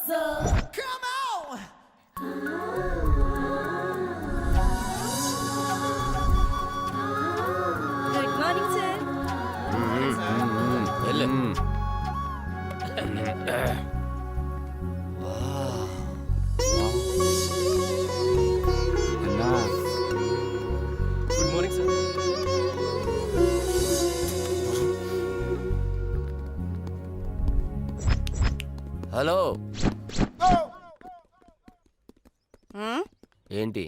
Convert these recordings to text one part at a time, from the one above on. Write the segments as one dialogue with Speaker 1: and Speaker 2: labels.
Speaker 1: Good morning sir.
Speaker 2: Good morning sir.
Speaker 3: Hello ఏంటి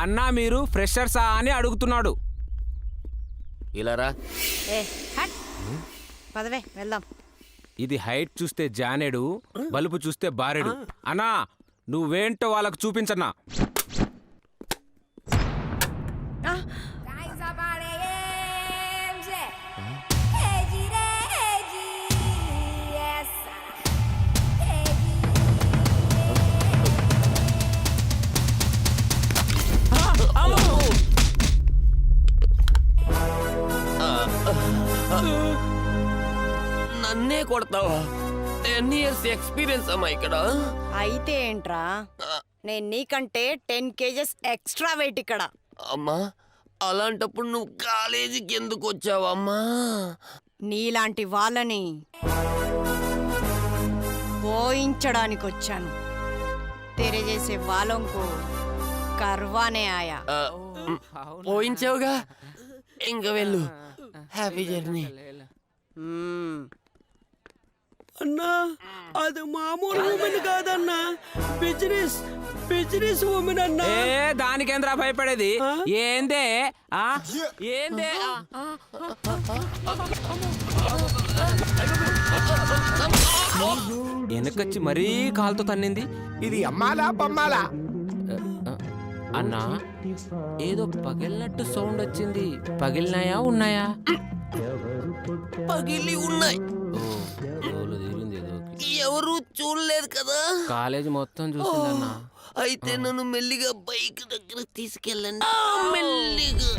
Speaker 4: అన్నా మీరు ఫ్రెషర్సా అని అడుగుతున్నాడు.
Speaker 3: ఇలా రా.
Speaker 5: ఏ హట్ పదవే వెళ్దాం.
Speaker 4: ఇది హైట్ చూస్తే జానేడు, బలుపు చూస్తే బారెడు. అన్నా నువ్వేంటో వాళ్ళకు చూపించన్నా.
Speaker 3: నన్నే కొడతావా? 10 years ఎక్స్పీరియన్స్ అమ్మా ఇక్కడ.
Speaker 5: అయితే ఏంట్రా, నేను నీకంటే 10 kgs ఎక్స్ట్రా వెయిట్ ఇక్కడ.
Speaker 3: అమ్మా అలాంటప్పుడు నువ్వు కాలేజీకి ఎందుకు వచ్చావమ్మా?
Speaker 5: నీలాంటి వాళ్ళని పోయించడానికి వచ్చాను. తెరే చేసే వాళ్ళంకు కర్వానే ఆయా.
Speaker 3: పోయించావుగా, ఇంకా వెళ్ళు. Happy journey.
Speaker 2: అన్నా అది మామూలు ఉమెన్ కాదన్నా, బిజినెస్ ఉమెన్ అన్నా.
Speaker 4: ఏ దానికేంద్రా భయపడేది? ఏందే ఏందే? వెనకొచ్చి మరీ కాలుతో తన్నింది.
Speaker 6: ఇది అమ్మాలా బొమ్మాలా?
Speaker 4: అన్నా ఏదో పగిలినట్టు సౌండ్ వచ్చింది. పగిలినాయా ఉన్నాయా?
Speaker 3: పగిలి ఉన్నాయి. ఎవరు చూడలేదు కదా.
Speaker 4: కాలేజ్ మొత్తం చూసిందన్నా.
Speaker 3: అయితే నన్ను మెల్లిగా బైక్ దగ్గర తీసుకెళ్ళండి. మెల్లిగా.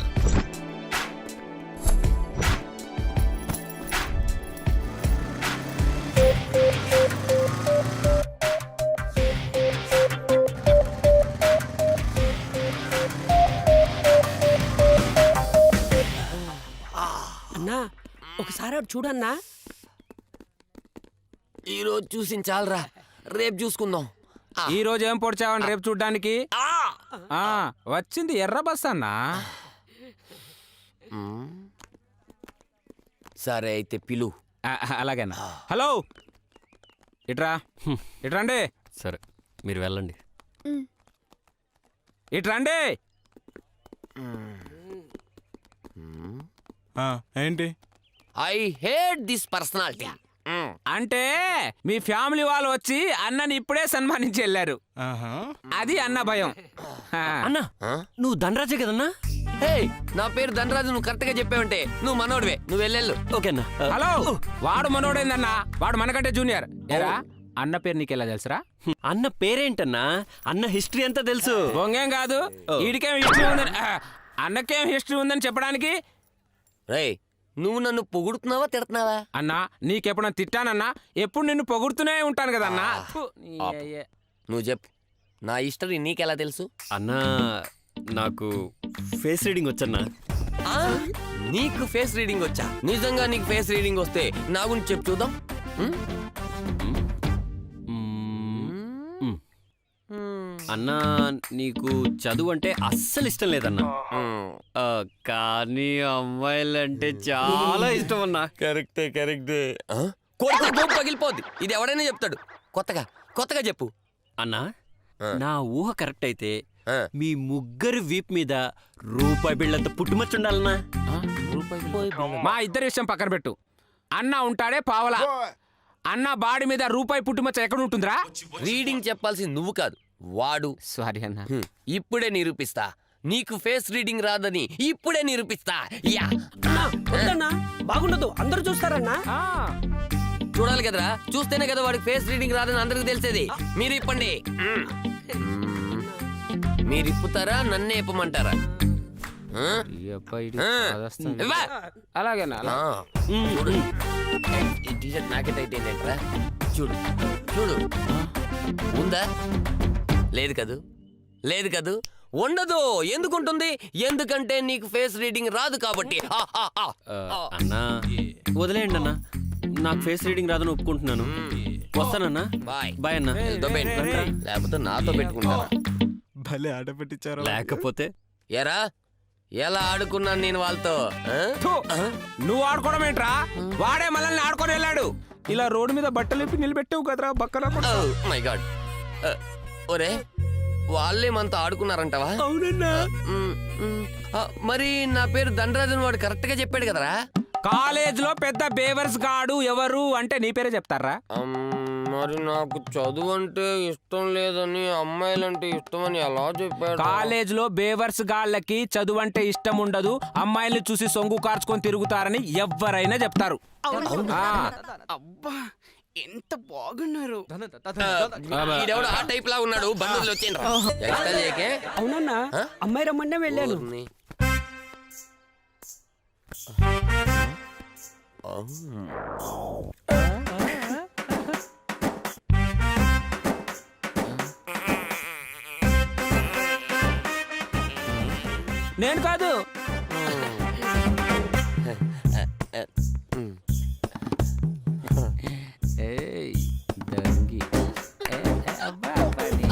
Speaker 2: అన్నా ఒకసారి అటు చూడన్నా.
Speaker 3: ఈరోజు చూసి చాలరా, రేపు చూసుకుందాం.
Speaker 4: ఈ రోజు ఏం పొడిచావని రేపు చూడ్డానికి? వచ్చింది ఎర్ర బస్ అన్నా.
Speaker 3: సరే అయితే పిలు.
Speaker 4: అలాగేనా. హలో ఇట్రండి.
Speaker 2: సరే మీరు వెళ్ళండి.
Speaker 4: ఇట్రండి.
Speaker 6: ఏంటి?
Speaker 3: I hate this personality.
Speaker 4: అంటే మీ ఫ్యామిలీ వాళ్ళు వచ్చి అన్నని ఇప్పుడే సన్మానించి వెళ్ళారు. అది అన్న భయం.
Speaker 2: అన్నా నువ్వు ధనరాజే కదన్నా?
Speaker 3: హే, నా పేరు ధనరాజు. నువ్వు కరెక్ట్ గా చెప్పావంటే నువ్వు మనోడివే. నువ్వు వెళ్ళెళ్ళు.
Speaker 2: ఓకేనా?
Speaker 4: హలో వాడు మనోడేందన్నా? వాడు మనకంటే జూనియర్. ఏరా అన్న పేరు నీకెలా తెలుసురా?
Speaker 2: అన్న పేరేంటన్నా? అన్న హిస్టరీ అంతా తెలుసు.
Speaker 4: బొంగేం కాదు. వీడికేం హిస్టరీ ఉందని, అన్నకేం హిస్టరీ ఉందని చెప్పడానికి.
Speaker 3: రేయ్, నువ్వు నన్ను పొగుడుతున్నావా తిడుతున్నావా?
Speaker 4: అన్నా నీకెప్పుడన్నా తిట్టానన్నా? ఎప్పుడు నిన్ను పొగుడుతూనే ఉంటాను కదన్నా.
Speaker 3: నువ్వు చెప్పు, నా హిస్టరీ నీకెలా తెలుసు?
Speaker 2: అన్నా నాకు ఫేస్ రీడింగ్ వచ్చన్నా.
Speaker 3: నీకు ఫేస్ రీడింగ్ వచ్చా? నిజంగా నీకు ఫేస్ రీడింగ్ వస్తే నా గురించి చెప్పు చూద్దాం.
Speaker 2: అన్నా నీకు చదువు అంటే అస్సలు ఇష్టం లేదన్నా, కానీ అమ్మాయిలంటే చాలా ఇష్టం అన్నా.
Speaker 3: కరెక్టే. పగిలిపోద్ది. ఇది ఎవడైనా చెప్తాడు. కొత్తగా చెప్పు
Speaker 2: అన్నా. నా ఊహ కరెక్ట్ అయితే మీ ముగ్గురు వీప్ మీద రూపాయి బిళ్ళంత పుట్టుమచ్చు ఉండాలన్నా.
Speaker 4: మా ఇద్దరి విషయం పక్కన పెట్టు. అన్న ఉంటాడే పావలా. అన్న బాడీ మీద రూపాయి పుట్టుమచ్చ ఎక్కడ ఉంటుందిరా?
Speaker 3: రీడింగ్ చెప్పాల్సింది నువ్వు కాదు, వాడు.
Speaker 4: సారీ అన్న.
Speaker 3: ఇప్పుడే నిరూపిస్తా. నీకు ఫేస్ రీడింగ్ రాదని ఇప్పుడే నిరూపిస్తా. యా
Speaker 2: బాగుండదు, అందరూ చూస్తారన్నా.
Speaker 3: చూడాలి కదరా, చూస్తేనే కదా వాడికి ఫేస్ రీడింగ్ రాదని అందరికి తెలిసేది. మీరు ఇప్పండి. మీరు ఇప్పుతారా, నన్నే ఇప్పమంటారా?
Speaker 4: ఈ అబ్బాయి
Speaker 3: ఆ.
Speaker 4: బాధేస్తుంది.
Speaker 3: ఇవ్వా.
Speaker 4: అలాగేనా
Speaker 3: ఆ, చూడు ఈ టీషర్ట్ నాకే టైట్ అయిందేంట్రా చూడు చూడు ఉందా లేదు కదూ లేదు కదూ ఉండదు ఎందుకుంటుంది ఎందుకంటే నీకు ఫేస్ రీడింగ్ రాదు కాబట్టి
Speaker 2: అన్నా వదిలేయండి అన్నా నాకు ఫేస్ రీడింగ్ రాదని ఒప్పుకుంటున్నాను. వస్తానన్నా.
Speaker 3: బాయ్
Speaker 2: బాయ్ అన్నా.
Speaker 3: లేకపోతే నాతో పెట్టుకుంటారా
Speaker 6: భలే ఆట పెట్టించారు.
Speaker 2: లేకపోతే
Speaker 3: ఎరా ఎలా ఆడుకున్నాను నేను వాళ్ళతో ఆ?
Speaker 4: థు, నువ్వు ఆడుకోవడం ఏంట్రా వాడే మనల్ని ఆడుకొని వెళ్ళాడు. ఇలా రోడ్డు మీద బట్టలు ఇప్పి నిలబెట్టావు కదరా బక్కరా
Speaker 3: Oh my God. ఒరే వాళ్ళే మనతో ఆడుకున్నారంటవా
Speaker 2: అవునన్నా.
Speaker 3: మరి నా పేరు దండరాజన్ వాడు కరెక్ట్ గా చెప్పాడు కదరా
Speaker 4: కాలేజ్ లో పెద్ద బేవర్స్ గాడు ఎవరు అంటే నీ పేరే చెప్తారా?
Speaker 3: మరి నాకు చదువు అంటే ఇష్టం లేదని అమ్మాయిలంటే ఇష్టమని ఎలా చెప్పాడు
Speaker 4: కాలేజ్ లో బేవర్స్ గాళ్ళకి చదువు అంటే ఇష్టం ఉండదు, అమ్మాయిల్ని చూసి సొంగు కార్చుకొని తిరుగుతారని ఎవరైనా చెప్తారు. ఆ,
Speaker 7: అబ్బా ఎంత బాగున్నారు.
Speaker 3: ఈడెవడు ఆ టైప్ లా ఉన్నాడు బంధువులు వచ్చేయండి
Speaker 7: అవునన్నా అమ్మాయి రమ్మన్నా వెళ్ళాను.
Speaker 4: నేను కాదు. ఏయ్, దంగి. ఏ, అబ్బా, అబ్బాడి.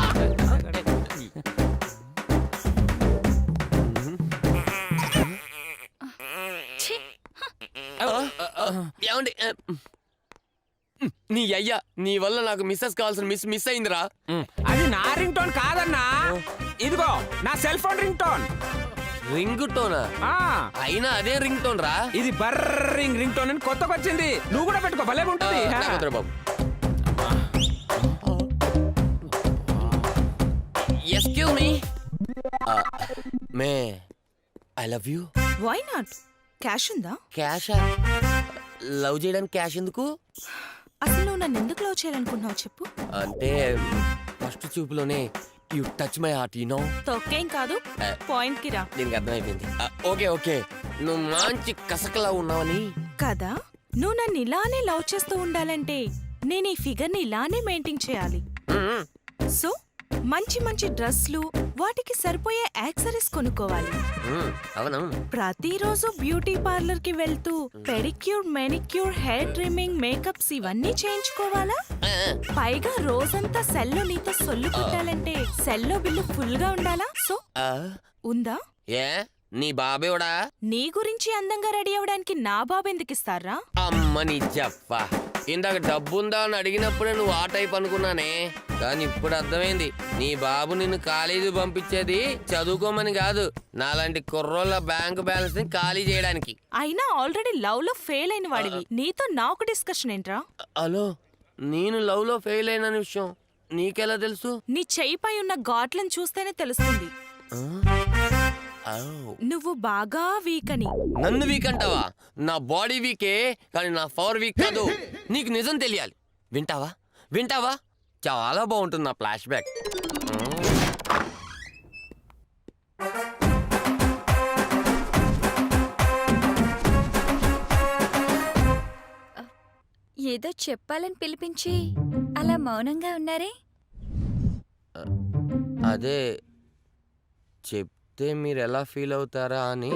Speaker 3: ఏమండి నీ అయ్యా నీ వల్ల నాకు మిస్సెస్ కావాల్సిన మిస్ అయిందిరా
Speaker 4: అది నా రింగ్ టోన్ కాదన్నా, ఇదిగో నా cell phone ring tone.
Speaker 3: Ring tuna అయినా అదే రింగ్ టోన్ రా
Speaker 4: ఇది బర్రింగ్ రింగ్ టోన్ అని కొత్తగా వచ్చింది, నువ్వు కూడా పెట్టుకో భలే ఉంటుంది.
Speaker 3: లేకపోతే బాబు excuse me may I love you
Speaker 1: why not? Cash ఉందా?
Speaker 3: క్యాషా లవ్ చేయడానికి క్యాష్ ఎందుకు
Speaker 1: అసలు నువ్వు నన్ను ఎందుకు లవ్ చేయాలనుకుంటున్నావు చెప్పు.
Speaker 3: అంటే ఫస్ట్ చూపులోనే you touch my heart you know
Speaker 1: తొక్కేం కాదు, పాయింట్ కి రా.
Speaker 3: దీనికి అర్థమైపోయింది ఓకే ఓకే నువ్వు మంచి కసకలా ఉన్నావని
Speaker 1: కదా, నువ్వు నన్ను ఇలానే లవ్ చేస్తూ ఉండాలంటే నేను ఈ ఫిగర్ ని ఇలానే మెయింటైన్ చేయాలి. సో మంచి మంచి డ్రెస్లు, వాటికి సరిపోయే యాక్సరీస్ కొనుక్కోవాలి.
Speaker 3: అవునవును
Speaker 1: ప్రతిరోజు బ్యూటీ పార్లర్ కి వెళ్తూ pedicure, manicure, hair trimming, makeups ఇవన్నీ చేయించుకోవాలా? పైగా రోజంతా సెల్లో నీతో సొల్లు కొట్టాలంటే సెల్లో బిల్లు ఫుల్ గా ఉండాలా? సో ఉందా?
Speaker 3: ఏ నీ బాబేవడా
Speaker 1: నీ గురించి అందంగా రెడీ అవడానికి నా బాబు ఎందుకు ఇస్తారా?
Speaker 3: అమ్మ నీ జప్ప ఇందాక డబ్బుందా అని అడిగినప్పుడే నువ్వు ఆ టైప్ అనుకున్నానే, కానీ ఇప్పుడు అర్థమైంది నీ బాబు నిన్ను కాలేజీ పంపించేది చదువుకోమని కాదు, నాలాంటి కుర్రోళ్ళ బ్యాంక్ బ్యాలెన్స్ ని ఖాళీ చేయడానికి.
Speaker 1: అయినా ఆల్రెడీ లవ్ లో ఫెయిల్ అయిన వాడివి, నీతో నాకు డిస్కషన్ ఏంట్రా?
Speaker 3: హలో నేను లవ్ లో ఫెయిల్ అయిన విషయం నీకెలా తెలుసు?
Speaker 1: నీ చెయ్యిపై ఉన్న ఘాట్లను చూస్తేనే తెలుస్తుంది నువ్వు బాగా వీక్ అని.
Speaker 3: నన్ను వీక్ అంటావా? నా బాడీ వీకే కానీ నా పవర్ వీక్ కాదు, నీకు నిజం తెలియాలి. వింటావా వింటావా చాలా బాగుంటుంది నా ఫ్లాష్ బ్యాక్.
Speaker 8: ఏదో చెప్పాలని పిలిపించి అలా మౌనంగా ఉన్నారే?
Speaker 3: అదే చెప్తే మీరు ఎలా ఫీల్ అవుతారా అని.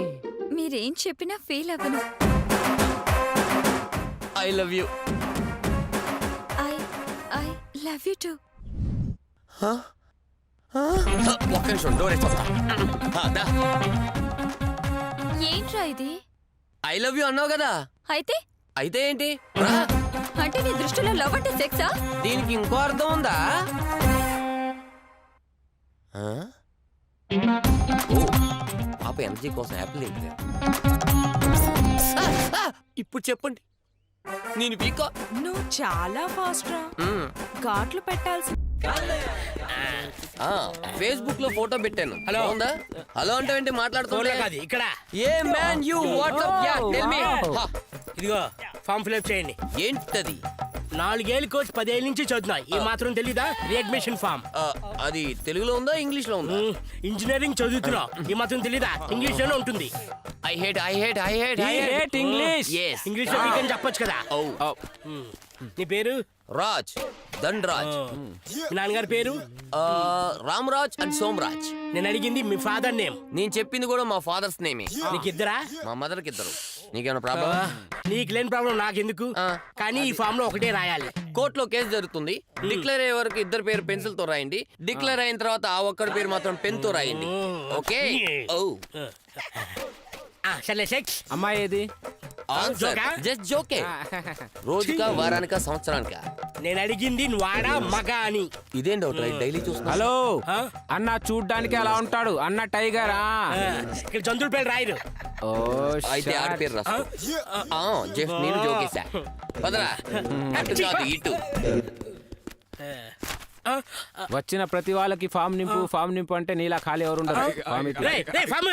Speaker 8: మీరేం చెప్పినా ఫీల్ అవ్వను.
Speaker 3: I love you.
Speaker 8: I love you to.
Speaker 3: ఒక్క నిమిషం డోర్ వేస్తా.
Speaker 8: ఏంట్రా ఇది?
Speaker 3: ఐ లవ్ యూ అన్నావు కదా,
Speaker 8: అయితే
Speaker 3: అయితే ఏంటి?
Speaker 8: అంటే నీ దృష్టిలో లవ్ అంటే సెక్సా?
Speaker 3: దీనికి ఇంకో అర్థం ఉందా? పాప ఎనర్జీ కోసం యాపిల్ తింటే ఇప్పుడు చెప్పండి నేను వీకా?
Speaker 1: నువ్వు చాలా ఫాస్ట్ రా, ఘాట్లు పెట్టాల్సి.
Speaker 3: ఫేస్బుక్ లో ఫోటో పెట్టాను. హలో ఉందా? హలో అంటే మాట్లాడుతున్నా
Speaker 7: ఇక్కడ
Speaker 3: ఏ man you WhatsApp yeah tell me.
Speaker 7: ఇదిగో ఫామ్ ఫిల్అప్ చేయండి.
Speaker 3: ఏంటది?
Speaker 9: 4 ఏళ్ళు కోర్స్ 10 ఏళ్ళ నుంచి చదువుతున్నా ఈ మాత్రం తెలీదా రీఅడ్మిషన్ ఫామ్
Speaker 3: అది తెలుగులో ఉందా ఇంగ్లీష్ లో ఉందా?
Speaker 9: ఇంజనీరింగ్ చదువుతున్నా ఈ మాత్రం తెలీదా ఇంగ్లీష్ లోనే ఉంటుంది
Speaker 3: I hate
Speaker 2: English
Speaker 3: yes
Speaker 9: English లో వీకెండ్ చెప్పొచ్చు కదా
Speaker 3: oh
Speaker 9: నీ పేరు
Speaker 3: రాజ్ దండరాజ్
Speaker 9: మీ నాన్నగారి పేరు
Speaker 3: రామరాజ్ అండ్ సోమరాజ్.
Speaker 9: నేను అడిగింది మీ ఫాదర్ నేమ్
Speaker 3: నేను చెప్పింది కూడా మా ఫాదర్స్ నేమే.
Speaker 9: నీకు ఇద్దరా
Speaker 3: మా మదర్ కి ఇద్దరు. నీకేమైనా ప్రాబ్లం?
Speaker 9: నీకు లేని ప్రాబ్లం నాకెందుకు కానీ ఈ ఫామ్ లో ఒకటే రాయాలి
Speaker 3: కోర్టులో కేసు జరుగుతుంది. డిక్లేర్ అయ్యే వరకు ఇద్దరు పేరు పెన్సిల్ తో రాయండి. డిక్లేర్ అయిన తర్వాత ఆ ఒక్కడి పేరు మాత్రం పెన్ తో రాయండి. ఓకే? ఓ
Speaker 9: సరే సెక్స్
Speaker 2: అమ్మాయి ఏది?
Speaker 3: ఆన్సర్ జస్ట్ జోకే. రోజుకా వారానికా సంవత్సరానికా?
Speaker 9: నేను అడిగింది నువ్వు ఆడా మగ అని
Speaker 3: ఇదేం డౌట్ రైట్ డైలీ చూస్తున్నా.
Speaker 2: హలో
Speaker 9: ఆ?
Speaker 2: అన్న చూడ్డానికి అలా ఉంటాడు అన్న టైగరా?
Speaker 9: ఇక్కడ జంతువుల పేరు రాయరు
Speaker 2: ఓ
Speaker 3: అయితే ఆడ
Speaker 2: షాట్.
Speaker 3: పేరు రాసుకో. జస్ట్ నేను జోకేసా. పదరా అటు కాదు ఇటు.
Speaker 2: వచ్చిన ప్రతి వాళ్ళకి ఫామ్ నింపు అంటే నీలా ఖాళీ ఎవరు ఉండరు. ఫామ్ ఇటు.
Speaker 9: రేయ్, రేయ్, ఫామ్